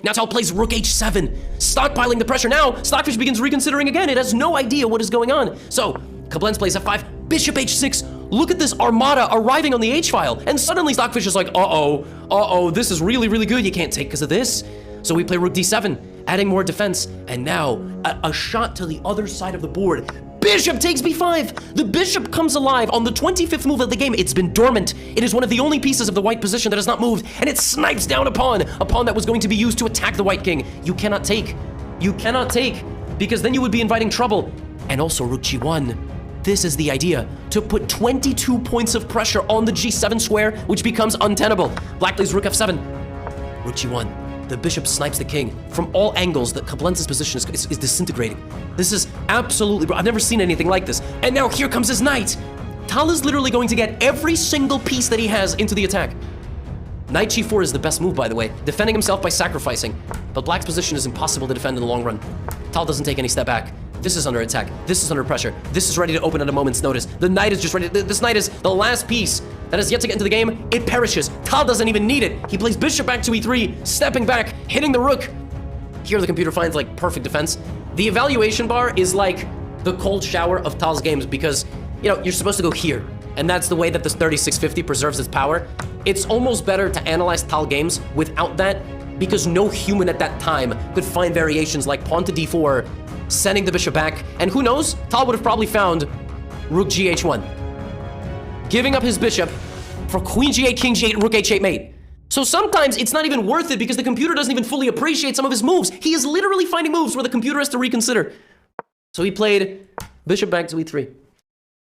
Now Tal plays rook h7, stockpiling the pressure. Now Stockfish begins reconsidering again. It has no idea what is going on. So Koblenz plays f5, bishop h6. Look at this armada arriving on the h-file. And suddenly Stockfish is like, uh-oh, this is really, really good. You can't take because of this. So we play rook d7, adding more defense. And now a shot to the other side of the board. Bishop takes b5. The bishop comes alive on the 25th move of the game. It's been dormant. It is one of the only pieces of the white position that has not moved, and it snipes down a pawn that was going to be used to attack the white king. You cannot take. You cannot take, because then you would be inviting trouble. And also rook g1. This is the idea, to put 22 points of pressure on the g7 square, which becomes untenable. Black plays rook f7. Rook g1. The bishop snipes the king. From all angles, the Koblenz's position is disintegrating. This is absolutely... I've never seen anything like this. And now here comes his knight. Tal is literally going to get every single piece that he has into the attack. Knight g4 is the best move, by the way, defending himself by sacrificing. But Black's position is impossible to defend in the long run. Tal doesn't take any step back. This is under attack. This is under pressure. This is ready to open at a moment's notice. The knight is just ready. This knight is the last piece that has yet to get into the game. It perishes. Tal doesn't even need it. He plays bishop back to e3, stepping back, hitting the rook. Here the computer finds like perfect defense. The evaluation bar is like the cold shower of Tal's games because, you know, you're supposed to go here. And that's the way that this 3650 preserves its power. It's almost better to analyze Tal games without that because no human at that time could find variations like pawn to d4, sending the bishop back, and who knows, Tal would have probably found rook gh1, giving up his bishop for queen g8, king g8, rook h8 mate. So sometimes it's not even worth it because the computer doesn't even fully appreciate some of his moves. He is literally finding moves where the computer has to reconsider. So he played bishop back to e3,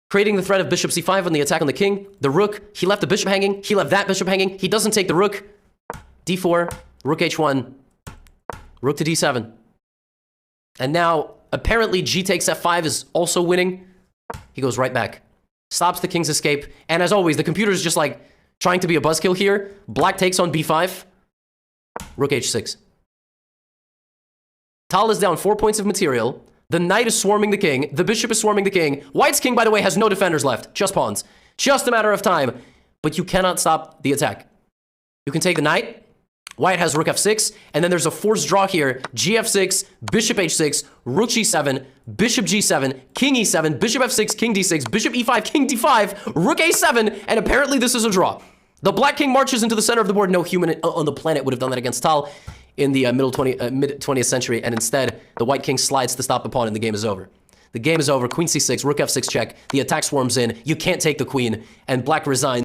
creating the threat of bishop c5 on the attack on the king, the rook. He left the bishop hanging, he left that bishop hanging. He doesn't take the rook. d4, rook h1, rook to d7. And now, apparently, g takes f5 is also winning. He goes right back. Stops the king's escape. And as always, the computer is just like trying to be a buzzkill here. Black takes on b5. Rook h6. Tal is down 4 points of material. The knight is swarming the king. The bishop is swarming the king. White's king, by the way, has no defenders left. Just pawns. Just a matter of time. But you cannot stop the attack. You can take the knight. White has rook f6, and then there's a forced draw here. gf6, bishop h6, rook g7, bishop g7, king e7, bishop f6, king d6, bishop e5, king d5, rook a7, and apparently this is a draw. The black king marches into the center of the board. No human on the planet would have done that against Tal in the mid-20th century, and instead, the white king slides to stop the pawn, and the game is over. The game is over. Queen c6, rook f6 check. The attack swarms in. You can't take the queen, and black resigns.